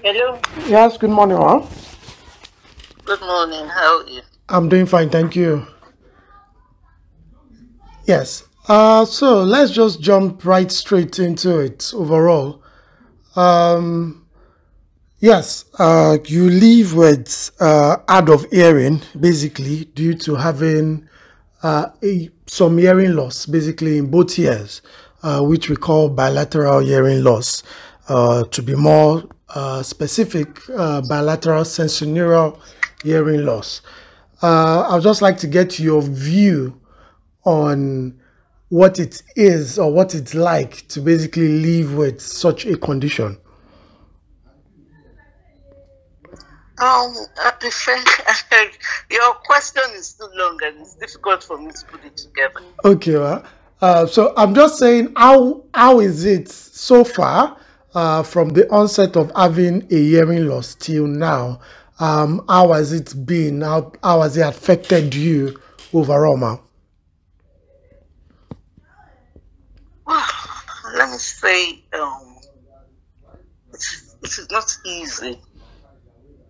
Hello. Yes, good morning, all. Good morning. How are you? I'm doing fine, thank you. Yes. So let's just jump right straight into it overall. Um, yes, you live with hard of hearing, basically, due to having some hearing loss, basically in both ears, which we call bilateral hearing loss. To be more specific, bilateral sensorineural hearing loss. I'd just like to get your view on what it is or what it's like to basically live with such a condition. I prefer your question is too long and it's difficult for me to put it together. Okay, well, so I'm just saying, how is it so far from the onset of having a hearing loss till now? How has it been? How has it affected you overall, ma? Well, let me say, it is not easy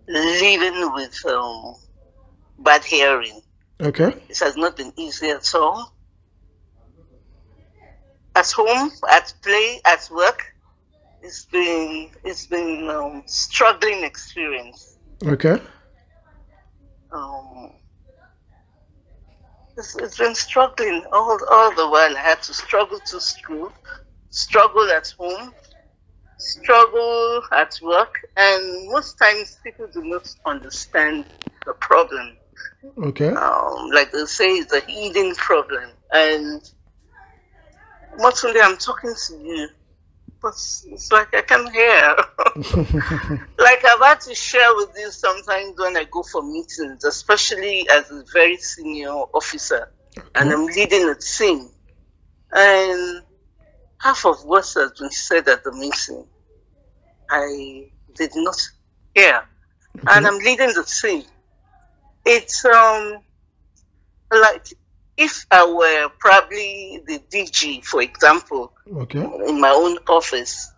living with bad hearing. Okay. It has not been easy at all. At home, at play, at work, it's been struggling experience. Okay. Um, it's been struggling all the while. I had to struggle to school, struggle at home, struggle at work, and most times people do not understand the problem. Okay. Like they say, it's a hidden problem. And Omotunde, I'm talking to you, but it's like I can't hear. Like I've had to share with you sometimes when I go for meetings, especially as a very senior officer, and I'm leading a team, and half of what has been said at the meeting, I did not hear, and I'm leading the team. It's like if I were probably the DG, for example, in my own office.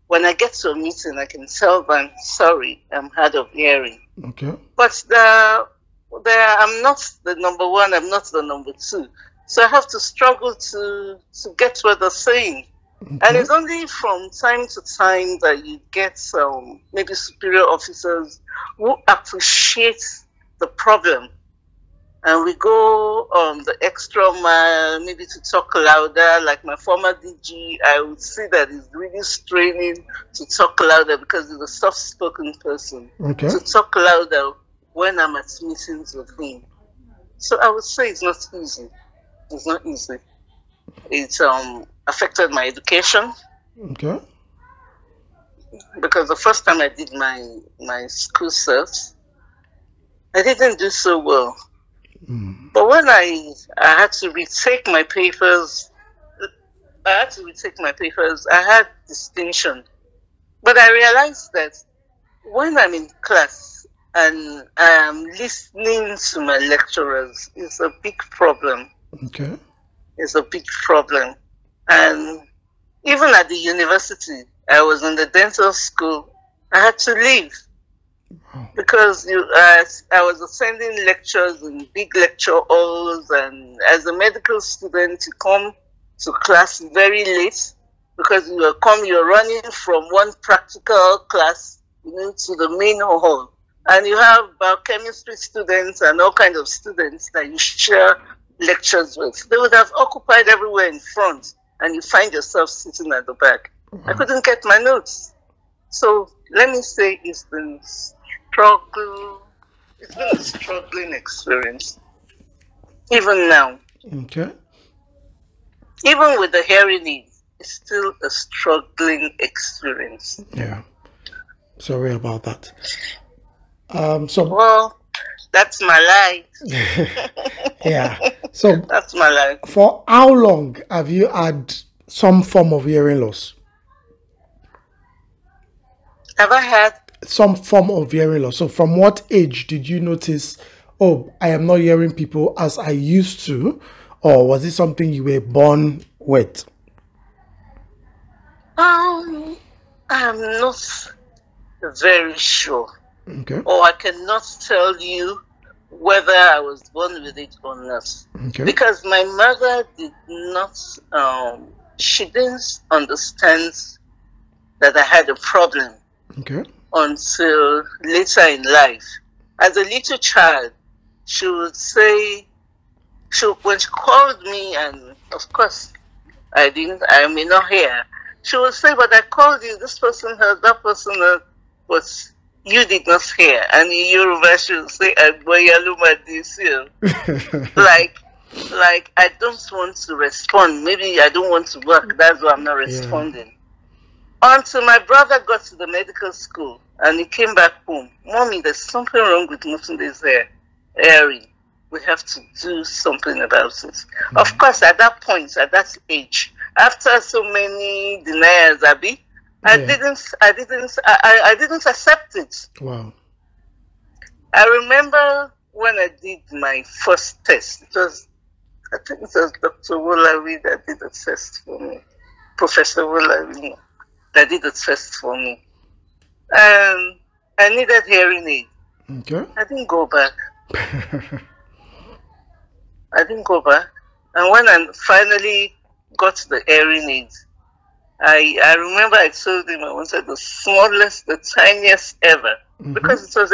When I get to a meeting, I can tell them, sorry, I'm hard of hearing. Okay. But I'm not the number one, I'm not the number two. So I have to struggle to get what they're saying. Okay. And it's only from time to time that you get maybe superior officers who appreciate the problem. And we go the extra mile, maybe to talk louder. Like my former DG, I would see that he's really straining to talk louder because he's a soft-spoken person. Okay. To talk louder when I'm at meetings with him. So I would say it's not easy. It's not easy. It's affected my education. Okay. Because the first time I did my school cert, I didn't do so well. But when I had to retake my papers, I had distinction. But I realized that when I'm in class and I'm listening to my lecturers, it's a big problem. Okay. It's a big problem. And even at the university, I was in the dental school, I had to leave. Because I was attending lectures in big lecture halls, and as a medical student, you come to class very late because you're running from one practical class to the main hall, and you have biochemistry students and all kinds of students that you share lectures with. They would have occupied everywhere in front, and you find yourself sitting at the back. I couldn't get my notes, so let me say it's been a struggling experience. Even now. Okay. Even with the hearing aid, it's still a struggling experience. Yeah. Sorry about that. Well, that's my life. Yeah. So that's my life. For how long have you had some form of hearing loss? Have I had some form of hearing loss? So from what age did you notice, oh, I am not hearing people as I used to? Or was it something you were born with? I'm not very sure. Okay. Or I cannot tell you whether I was born with it or not. Okay. Because my mother did not, she didn't understand that I had a problem Okay. until later in life. As a little child, she would say, when she called me, and of course, I may not hear, she would say, but I called you, this person heard, that person heard, but you did not hear. And in Yoruba, she would say, like, I don't want to respond. Maybe I don't want to work. That's why I'm not responding. Until my brother got to the medical school and he came back home. Mommy, there's something wrong with Omotunde's hearing. We have to do something about it. Mm-hmm. Of course, at that point, at that age, after so many deniers, Abby, I didn't accept it. Wow. I remember when I did my first test. I think it was Dr. Wolawi that did the test for me. Professor Wolawi that did the test for me. And I needed hearing aid. Okay. I didn't go back. And when I finally got the hearing aid, I remember I told him I wanted the smallest, the tiniest ever. Mm-hmm. Because it was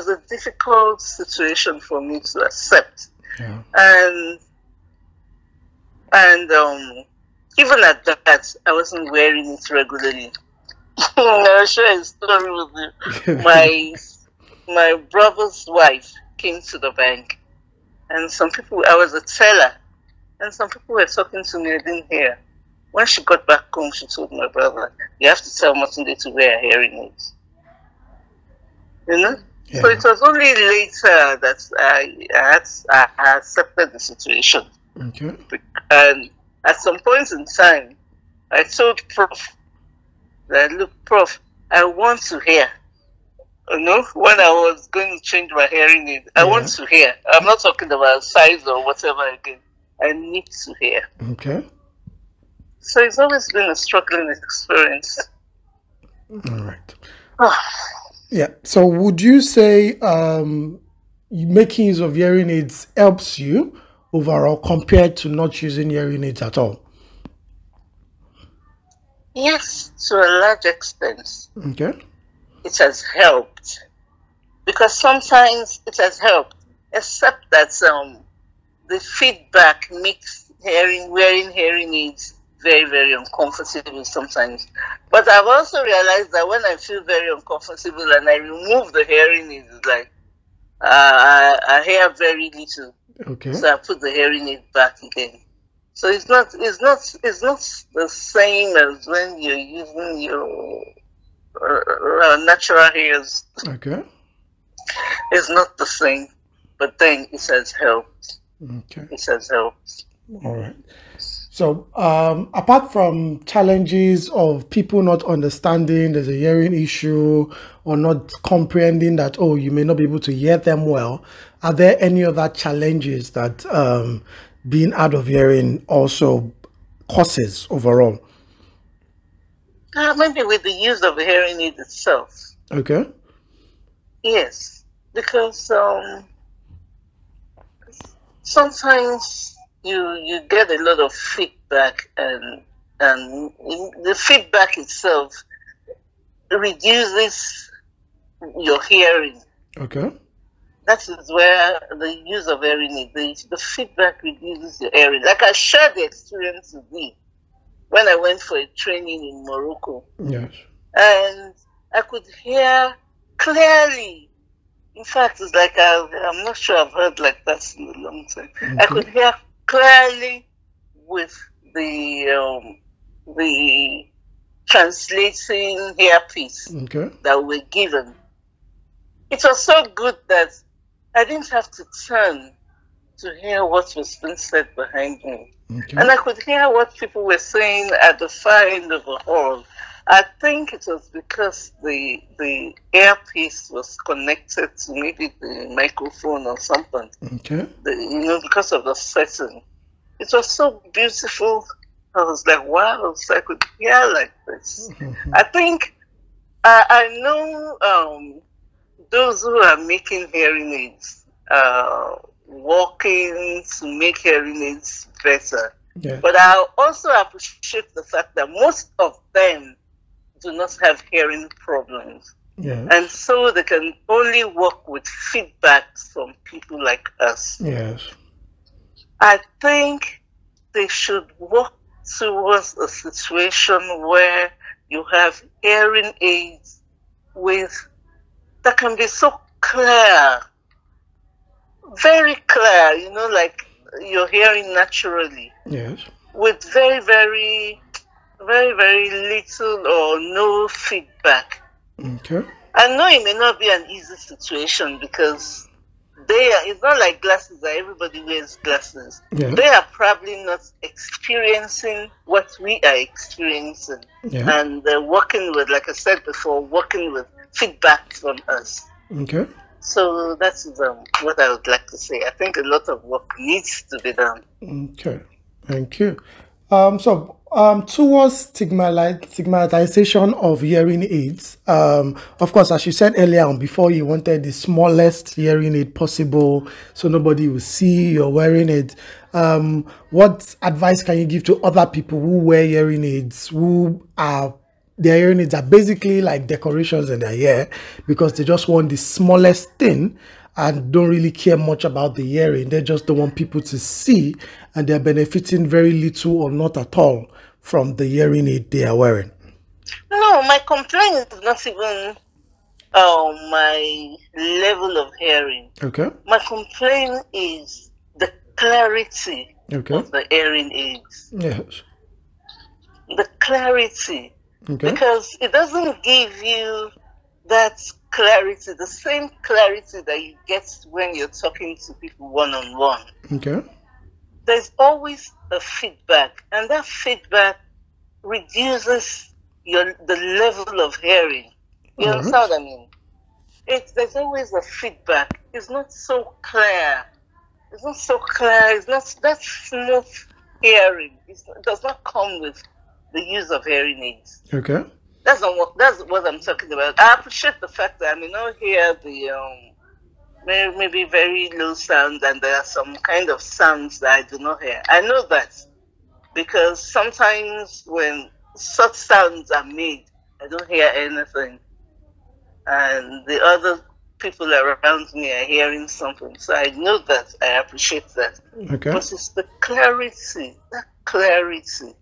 a difficult situation for me to accept. Yeah. And even at that, I wasn't wearing it regularly. I'll share a story with you. My brother's wife came to the bank, and I was a teller, and some people were talking to me, I didn't hear. When she got back home, she told my brother, you have to tell Omotunde to wear hearing aids. You know? Yeah. So it was only later that I accepted the situation. Okay. And at some point in time, I told Prof that, look, Prof, I want to hear. You know, when I was going to change my hearing aid, I want to hear. I'm not talking about size or whatever again. I need to hear. Okay. So it's always been a struggling experience. All right. Yeah. So would you say making use of hearing aids helps you overall compared to not using hearing aids at all? Yes, to a large extent. Okay. It has helped. Because sometimes it has helped, except that the feedback makes wearing hearing aids very, very uncomfortable sometimes. But I've also realized that when I feel very uncomfortable and I remove the hearing aid, it's like I hear very little. Okay. So I put the hearing aid back again. So it's not the same as when you're using your natural hairs. Okay. It's not the same, but then it has helped. Okay. It has helped. All right. So, apart from challenges of people not understanding there's a hearing issue or not comprehending that, oh, you may not be able to hear them well, are there any other challenges that being out of hearing also causes overall? Maybe with the use of the hearing aid itself. Okay. Yes, because sometimes you get a lot of feedback, and the feedback itself reduces your hearing. Okay. That is where the use of hearing aid, the feedback reduces your hearing. Like I shared the experience with you when I went for a training in Morocco. Yes. And I could hear clearly. In fact, it's like I'm not sure I've heard like that in a long time. Okay. I could hear clearly with the translating earpiece that we were given. It was so good that I didn't have to turn to hear what was being said behind me. Okay. And I could hear what people were saying at the far end of the hall. I think it was because the earpiece was connected to maybe the microphone or something. Okay. Because of the setting. It was so beautiful. I was like, wow, so I could hear like this. Mm-hmm. I think I know those who are making hearing aids, working to make hearing aids better. Yeah. But I also appreciate the fact that most of them do not have hearing problems. Yeah. And so they can only work with feedback from people like us. Yes. I think they should work towards a situation where you have hearing aids that can be so clear, very clear, like you're hearing naturally, Yes. with very, very, very, very little or no feedback. Okay. I know it may not be an easy situation because it's not like glasses that everybody wears glasses. Yeah. They are probably not experiencing what we are experiencing. Yeah. And they're working with, like I said before, working with feedback from us. Okay. So that's what I would like to say. I think a lot of work needs to be done. Okay. Thank you. Towards stigmatization of hearing aids, of course, as you said earlier on, before you wanted the smallest hearing aid possible, so nobody will see you're wearing it. What advice can you give to other people who wear hearing aids, their hearing aids are basically like decorations in their ear because they just want the smallest thing and don't really care much about the hearing? They just don't want people to see, and they're benefiting very little or not at all from the hearing aid they are wearing. No, my complaint is not even my level of hearing. Okay. My complaint is the clarity Okay. of the hearing aids. Yes. The clarity. Okay. Because it doesn't give you that clarity, the same clarity that you get when you're talking to people one-on-one. Okay. There's always a feedback, and that feedback reduces the level of hearing. You understand what I mean? There's always a feedback. It's not so clear. It's not so clear. It's not that smooth hearing. It does not come with the use of hearing aids. Okay. That's what I'm talking about. I appreciate the fact that I may not hear the maybe very low sounds, and there are some kind of sounds that I do not hear. I know that because sometimes when such sounds are made, I don't hear anything, and the other people around me are hearing something. So I know that. I appreciate that. Okay. But it's the clarity, that clarity.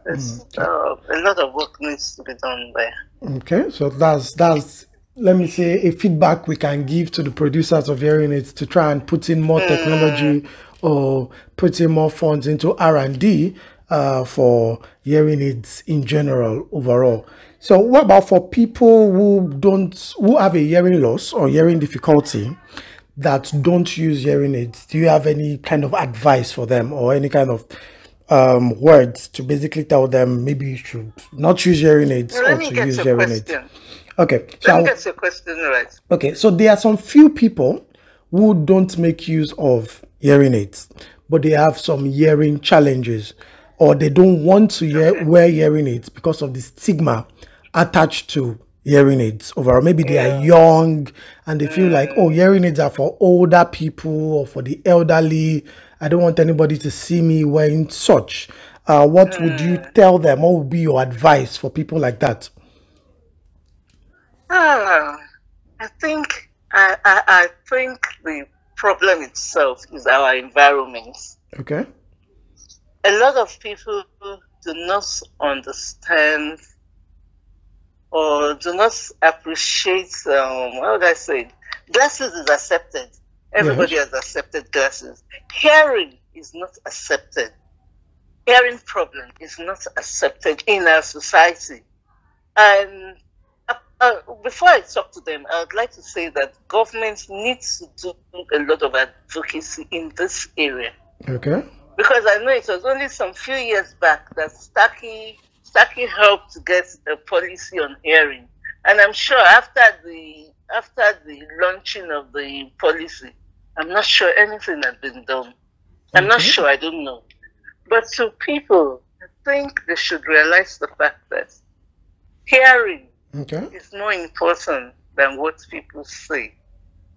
A lot of work needs to be done there. Okay, so that's let me say a feedback we can give to the producers of hearing aids to try and put in more technology or put in more funds into R&D for hearing aids in general overall. So what about for people who have a hearing loss or hearing difficulty that don't use hearing aids? Do you have any kind of advice for them or any kind of words to basically tell them maybe you should not use hearing aids or to use hearing aids? Okay. Let me get your question right. Okay, so there are some few people who don't make use of hearing aids, but they have some hearing challenges, or they don't want to wear hearing aids because of the stigma attached to hearing aids overall. Maybe they are young and they feel like, oh, hearing aids are for older people or for the elderly. I don't want anybody to see me wearing such. What would you tell them? What would be your advice for people like that? I think I think the problem itself is our environment. Okay. A lot of people do not understand or do not appreciate. How would I say it? Glasses is accepted. Everybody has accepted glasses. Hearing is not accepted. Hearing problem is not accepted in our society. And before I talk to them, I would like to say that government needs to do a lot of advocacy in this area. Okay. Because I know it was only some few years back that Starkey helped get a policy on hearing. And I'm sure after the launching of the policy, I'm not sure anything had been done. I'm not sure, I don't know. But to people, I think they should realize the fact that hearing Okay. is more important than what people say.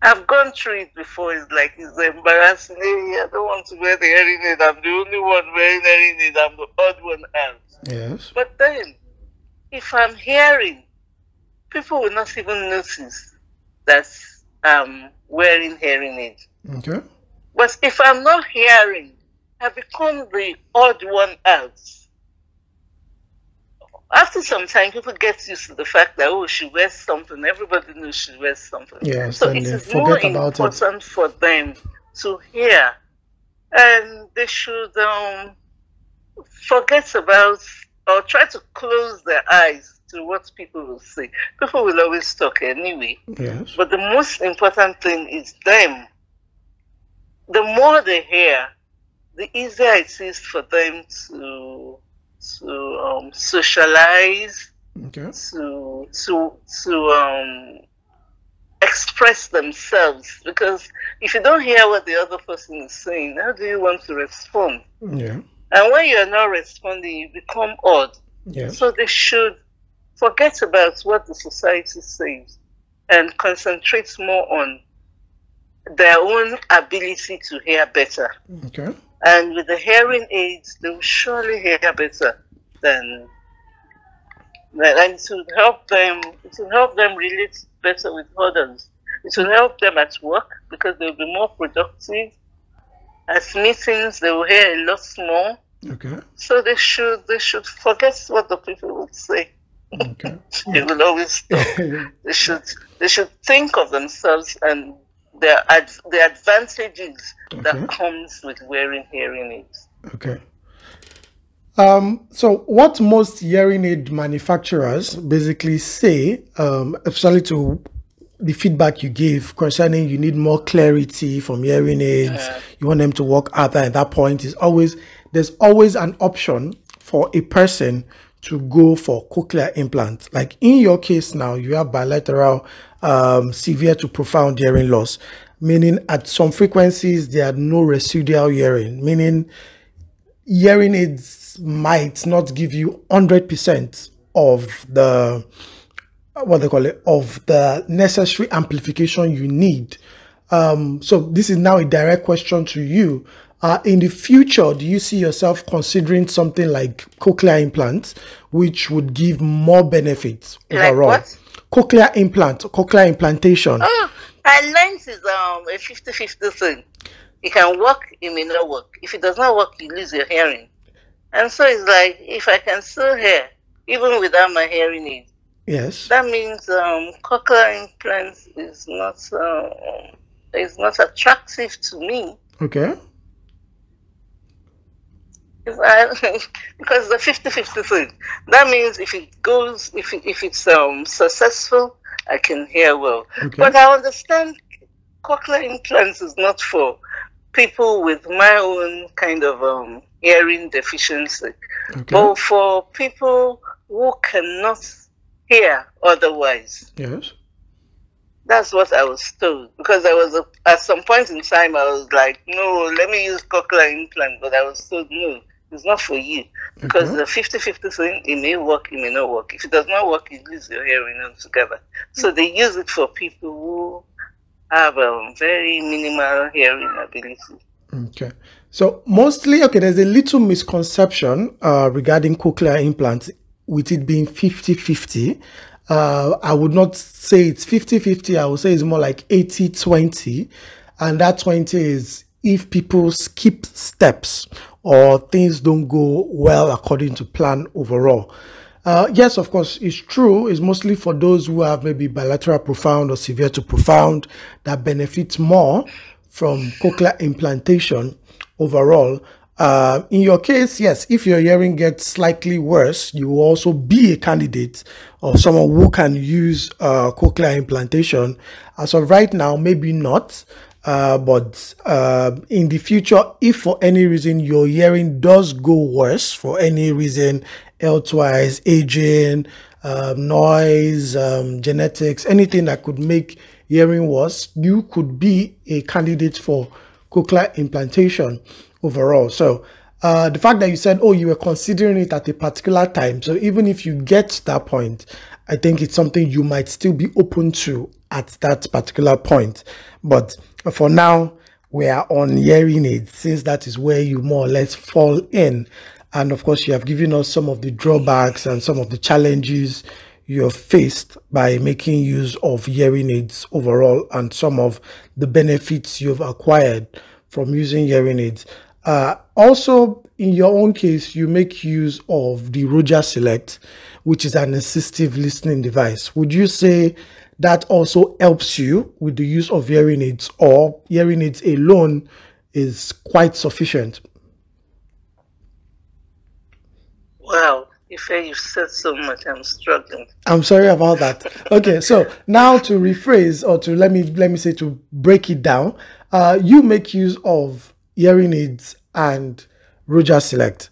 I've gone through it before. It's like, it's embarrassing. Hey, I don't want to wear the hearing aid. I'm the only one wearing hearing aid. I'm the odd one out. Yes. But then, if I'm hearing, people will not even notice that I'm wearing hearing aid. Okay. But if I'm not hearing, I become the odd one out. After some time, people get used to the fact that, oh, she wears something. Everybody knows she wears something. Yes, So and it they is more forget about it. important for them to hear. And they should forget about, or try to close their eyes to what people will say. People will always talk anyway. Yes. But the most important thing is them. The more they hear, the easier it is for them to socialize, Okay. to express themselves. Because if you don't hear what the other person is saying, how do you want to respond? Yeah. And when you're not responding, you become odd. Yes. So they should forget about what the society says and concentrate more on their own ability to hear better. Okay. And with the hearing aids, they will surely hear better than, and it will help them. It will help them relate better with others. It will help them at work because they'll be more productive. At meetings, they will hear a lot more. Okay. So they should forget what the people would say. Okay. They will always talk. They should think of themselves and the advantages that comes with wearing hearing aids. Okay. So what most hearing aid manufacturers basically say, especially to the feedback you gave concerning you need more clarity from hearing aids, you want them to work harder at that point, is there's always an option for a person to go for cochlear implant. Like in your case now, you have bilateral severe to profound hearing loss, meaning at some frequencies there are no residual hearing, meaning hearing aids might not give you 100% of the of the necessary amplification you need. So this is now a direct question to you. In the future, do you see yourself considering something like cochlear implants, which would give more benefits overall? Like what? Cochlear implantation. Oh, I learned is a 50-50 thing. It can work, it may not work. If it does not work, you lose your hearing. And so it's like, if I can still hear, even without my hearing aid, yes, that means cochlear implants is not attractive to me. Okay. Because the 50-50 thing. That means if it's successful, I can hear well. Okay. But I understand cochlear implants is not for people with my own kind of hearing deficiency. Okay. But for people who cannot hear otherwise. Yes. That's what I was told. Because at some point in time, I was like, no, let me use cochlear implant. But I was told, no, it's not for you. Because the 50-50 thing, it may work, it may not work. If it does not work, you lose your hearing altogether. So they use it for people who have very minimal hearing ability. Okay. So mostly, there's a little misconception regarding cochlear implants with it being 50-50. I would not say it's 50-50. I would say it's more like 80-20. And that 20 is if people skip steps or things don't go well according to plan overall. Yes, of course, it's true. It's mostly for those who have maybe bilateral profound or severe to profound that benefit more from cochlear implantation overall. In your case, yes, if your hearing gets slightly worse, you will also be a candidate of someone who can use cochlear implantation. As of right now, maybe not. But in the future, if for any reason your hearing does go worse, for any reason, health-wise, aging, noise, genetics, anything that could make hearing worse, you could be a candidate for cochlear implantation overall. So the fact that you said, oh, you were considering it at a particular time. So even if you get to that point, I think it's something you might still be open to at that particular point. But for now, we are on hearing aids, since that is where you more or less fall in. And of course, you have given us some of the drawbacks and some of the challenges you have faced by making use of hearing aids overall, and some of the benefits you've acquired from using hearing aids. Also, in your own case, you make use of the Roger Select, which is an assistive listening device. Would you say that also helps you with the use of hearing aids, or hearing aids alone is quite sufficient? Wow, you've said so much, I'm struggling. I'm sorry about that. Okay, so now to rephrase, or to let me say, to break it down, you make use of hearing aids and Roger Select.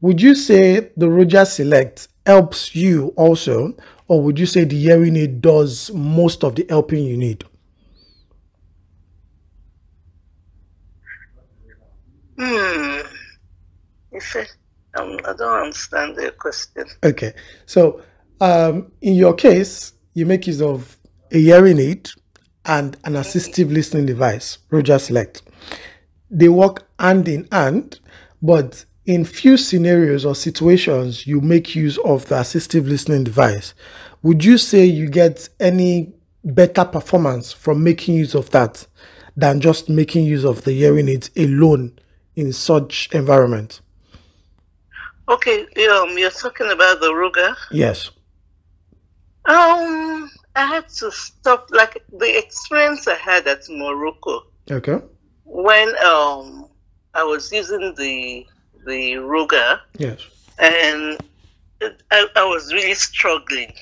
Would you say the Roger Select helps you also, or would you say the hearing aid does most of the helping you need? I don't understand the question. Okay, so in your case, you make use of a hearing aid and an assistive listening device, Roger Select. They work hand in hand, but in few scenarios or situations, you make use of the assistive listening device. Would you say you get any better performance from making use of that than just making use of the hearing aids alone in such environment? Okay, you're talking about the Ruger? Yes. I had to stop, like the experience I had at Morocco. Okay. When I was using the Ruger. Yes. And I was really struggling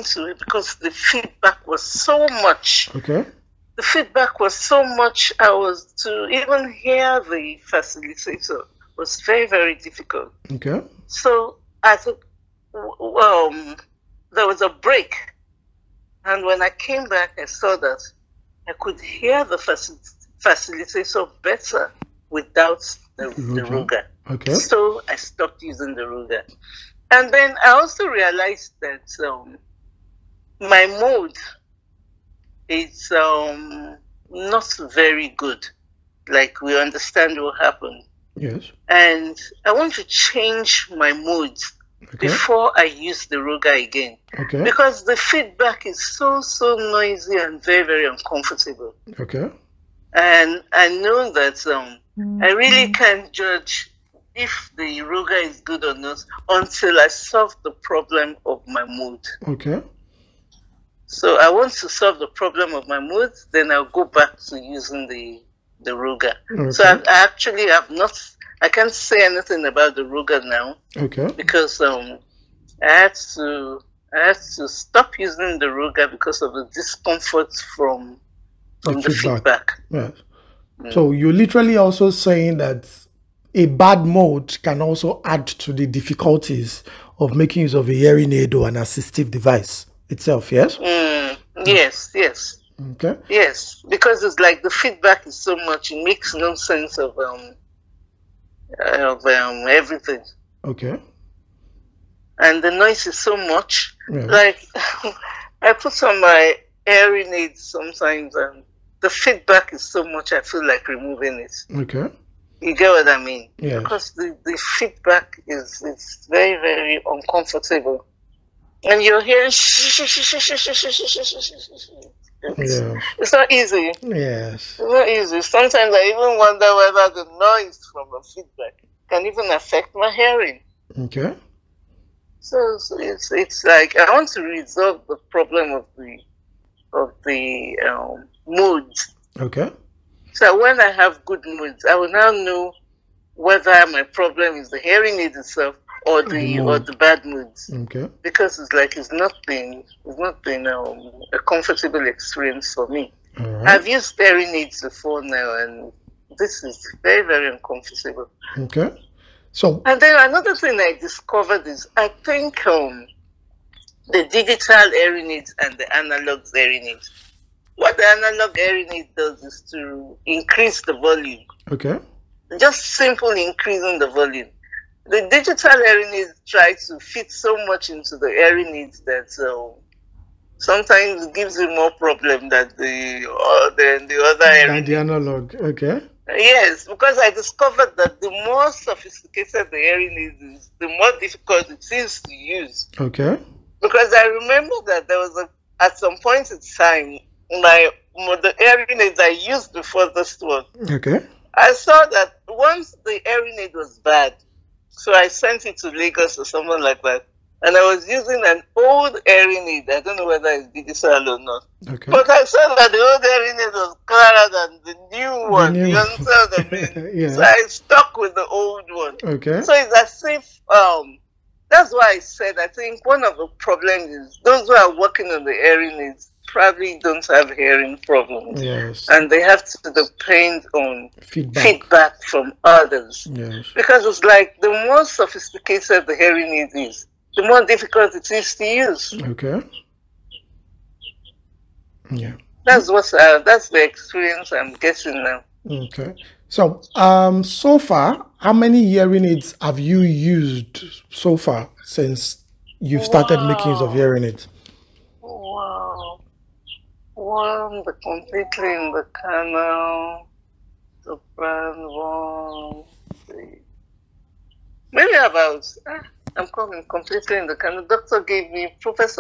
to, because the feedback was so much. Okay. The feedback was so much. I was to even hear the facilitator was very, very difficult. Okay. So I thought, there was a break, and when I came back, I saw that I could hear the facilitator better without the Ruger. Okay. So I stopped using the Ruger, and then I also realized that my mode is not very good. Like, we understand what happened. Yes. And I want to change my mood before I use the Ruger again. Okay. Because the feedback is so noisy and very, very uncomfortable. Okay. And I know that I really can't judge if the Ruger is good or not until I solve the problem of my mood. Okay. So I want to solve the problem of my mood, then I'll go back to using the Ruger. Okay. So I can't say anything about the Ruger now. Okay. Because I had to stop using the Ruger because of the discomfort from the feedback. Yes. So you're literally also saying that a bad mode can also add to the difficulties of making use of a hearing aid or an assistive device itself, yes? Yes, yes. Okay. Yes, because it's like the feedback is so much, it makes no sense of everything. Okay. And the noise is so much. Yeah. Like, I put on my hearing aids sometimes, and the feedback is so much, I feel like removing it. Okay. You get what I mean? Yeah. Because the feedback is very, very uncomfortable. And you're hearing it's not easy. Yes. It's not easy. Sometimes I even wonder whether the noise from the feedback can even affect my hearing. Okay. So it's like I want to resolve the problem of the moods. Okay. So when I have good moods, I will now know whether my problem is the hearing aid itself or the bad moods. Okay. Because it's not been a comfortable experience for me. Right. I've used hearing aids before now, and this is very, very uncomfortable. Okay. So, and then another thing I discovered is I think the digital hearing aids and the analog hearing aids. What the analog hearing aid does is to increase the volume. Okay. just simple increasing the volume. The digital hearing aids try to fit so much into the hearing aids that sometimes it gives you more problem than the other Than hearing the aids. analog. Okay. Yes, because I discovered that the more sophisticated the hearing aid is, the more difficult it is to use. Okay. Because I remember that there was at some point in time, the hearing aids I used before this one, Okay. I saw that once the hearing aid was bad, so I sent it to Lagos or something like that. And I was using an old hearing aid. I don't know whether it's digital or not. Okay. But I saw that the old hearing aid was clearer than the new one. new You understand what I mean? Yeah. So I stuck with the old one. Okay. So it's as if, that's why I said, I think one of the problems is those who are working on the hearing aids probably don't have hearing problems. Yes. And they have to depend on feedback from others. Yes. Because it's like the more sophisticated the hearing aid is, the more difficult it is to use. Okay. Yeah. That's the experience I'm getting now. Okay. So, so far, how many hearing aids have you used so far since you've started making use of hearing aids? Wow. One, the completely in the canal, the brand one, maybe about, I'm calling completely in the canal. Professor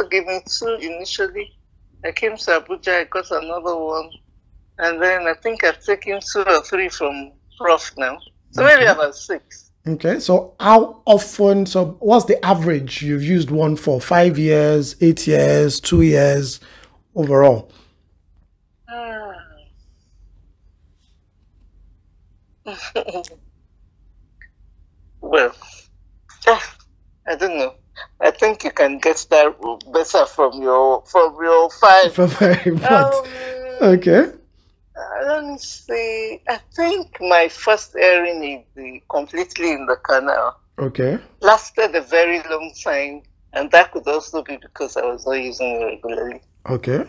gave me 2 initially. I came to Abuja, I got another one. And then I think I've taken 2 or 3 from Prof now. So maybe about 6. Okay. So how often, so what's the average you've used one for? 5 years, 8 years, 2 years overall? Well, I don't know. I think you can get that better from your 5. From 5 months. Okay. Let me see. I think my first hearing aid, completely in the canal, Okay. lasted a very long time, and that could also be because I was not using it regularly. Okay.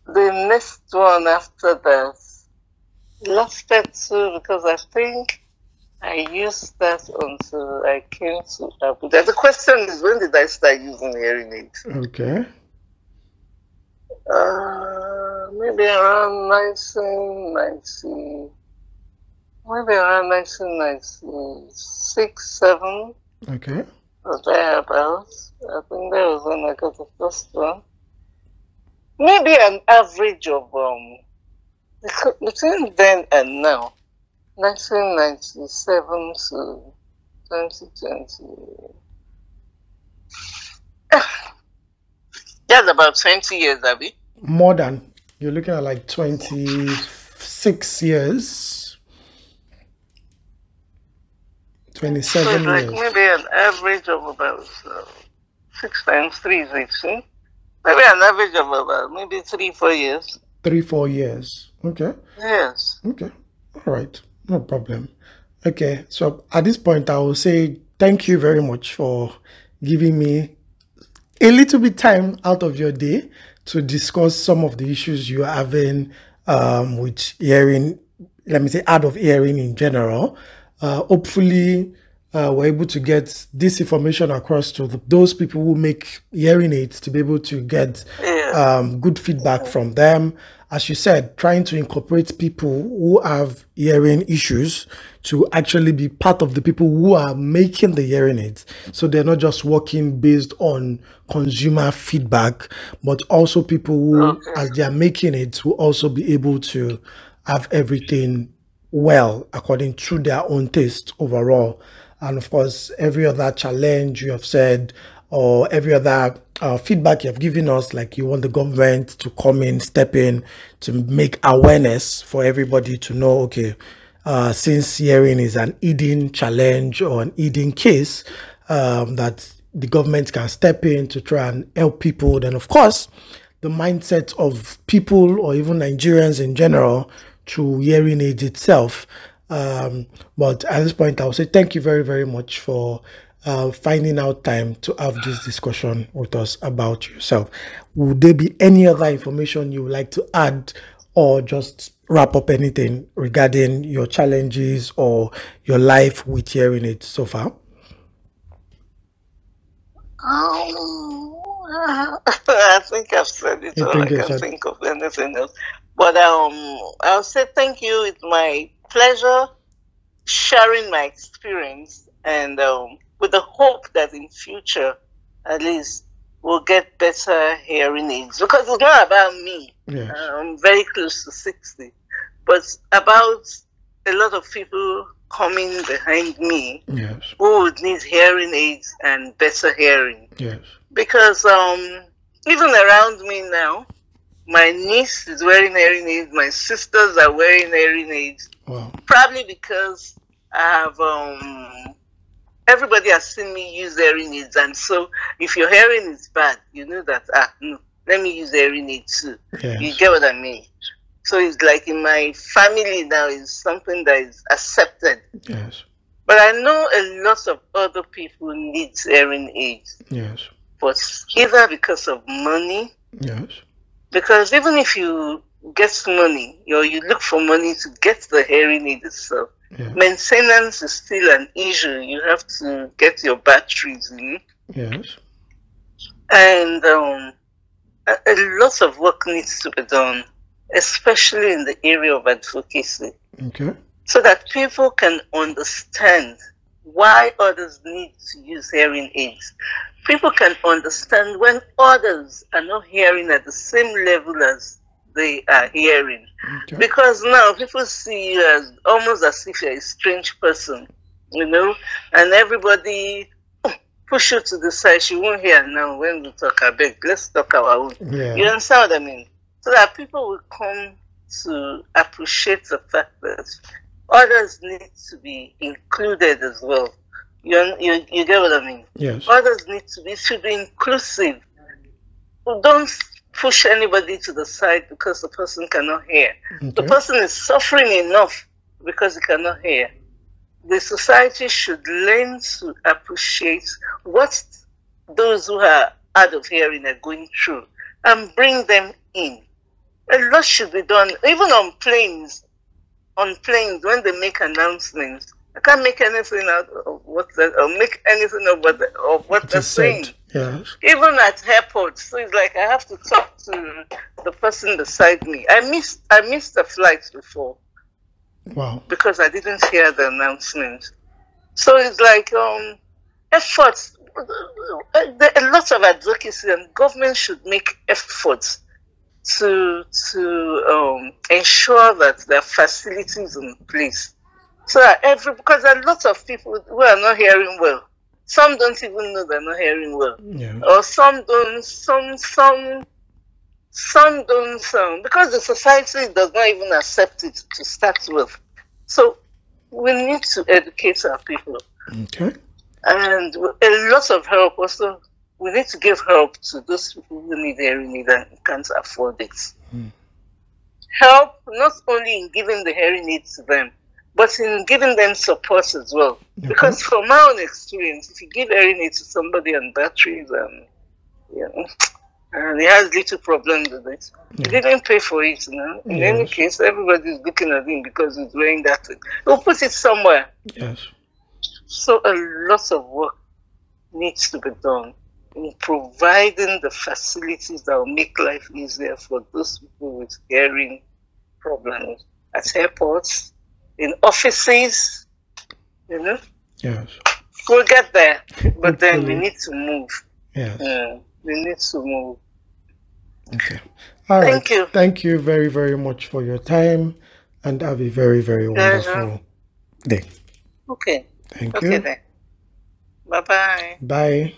The next one after that lasted too, because I think I used that until I came to Abuja. The question is, when did I start using hearing aids? Okay. Maybe around 1990, maybe around 1996, 7. Okay. Or thereabouts. I think that was when I got the first one. Maybe an average of between then and now, 1997 to 2020. That's about 20 years, Abby. More than. You're looking at like 26 years. 27 so like years. Maybe an average of about 6 times 3 is 18. Maybe an average of about maybe 3-4 years. 3-4 years. Okay. Yes. Okay. All right. No problem. Okay. So at this point, I will say thank you very much for giving me a little bit time out of your day to discuss some of the issues you are having with hearing, let me say, out of hearing in general. Hopefully, we're able to get this information across to those people who make hearing aids to be able to get good feedback from them. As you said, trying to incorporate people who have hearing issues to actually be part of the people who are making the hearing aids. So they're not just working based on consumer feedback, but also people who, as they are making it, will also be able to have everything well according to their own taste overall. And of course, every other challenge you have said, or every other feedback you have given us, like you want the government to come in, step in to make awareness for everybody to know, okay, since hearing is an hidden challenge or an hidden case, that the government can step in to try and help people. Then, of course, the mindset of people or even Nigerians in general to hearing aids itself. But at this point, I will say thank you very, very much for finding out time to have this discussion with us about yourself. Would there be any other information you would like to add, or just wrap up anything regarding your challenges or your life with hearing aids so far? I think I've said it all. I can't think of anything else. But I'll say thank you. It's my pleasure sharing my experience, and with the hope that in future, at least, we'll get better hearing aids. Because it's not about me. Yes. I'm very close to 60. But about a lot of people coming behind me, yes, who would need hearing aids and better hearing. Yes. Because even around me now, my niece is wearing hearing aids, my sisters are wearing hearing aids. Wow. Probably because I have everybody has seen me use hearing aids, and so if your hearing is bad, you know that no, let me use hearing aids too. Yes. You get what I mean? So it's like in my family now, is something that is accepted. Yes. But I know a lot of other people need hearing aids. Yes. But either because of money. Yes. Because even if you get money, or you look for money to get the hearing aid itself, yes, maintenance is still an issue. You have to get your batteries in. Yes. And a lot of work needs to be done, especially in the area of advocacy. Okay. So that people can understand why others need to use hearing aids. People can understand when others are not hearing at the same level as they are hearing. Okay. Because now people see you as almost as if you're a strange person, you know, and everybody push you to the side. She won't hear now when we talk. I beg, let's talk our own. Yeah. You understand what I mean? So that people will come to appreciate the fact that others need to be included as well. You get what I mean? Yes. Others need to be, should be inclusive. Don't push anybody to the side because the person cannot hear. Okay. The person is suffering enough because he cannot hear. The society should learn to appreciate what those who are out of hearing are going through and bring them in. A lot should be done, even on planes. On planes, when they make announcements, I can't make anything out of what or make anything of what they're saying. Yes. Even at airports, so it's like I have to talk to the person beside me. I missed a flight before. Wow. Because I didn't hear the announcement. So it's like efforts. A lot of advocacy, and government should make efforts to ensure that there are facilities in place. So that because there are lots of people who are not hearing well. Some don't even know they're not hearing well. Yeah. Or some don't, because the society does not even accept it to start with. So we need to educate our people. Okay. And a lot of help also. We need to give help to those people who need hearing aid and can't afford it. Help not only in giving the hearing aid to them, but in giving them support as well. Okay. Because from my own experience, if you give hearing aid to somebody on batteries and he has little problems with it, he didn't pay for it. You know? In any case, everybody's looking at him because he's wearing that thing. He'll put it somewhere. Yes. So a lot of work needs to be done in providing the facilities that will make life easier for those people with hearing problems at airports, in offices, you know. Yes. We'll get there, but then we need to move. Yes. We need to move. Okay. All right. Thank you. Thank you very, very much for your time, and have a very, very wonderful day. Okay. Thank you. Okay then. Bye-bye. Bye.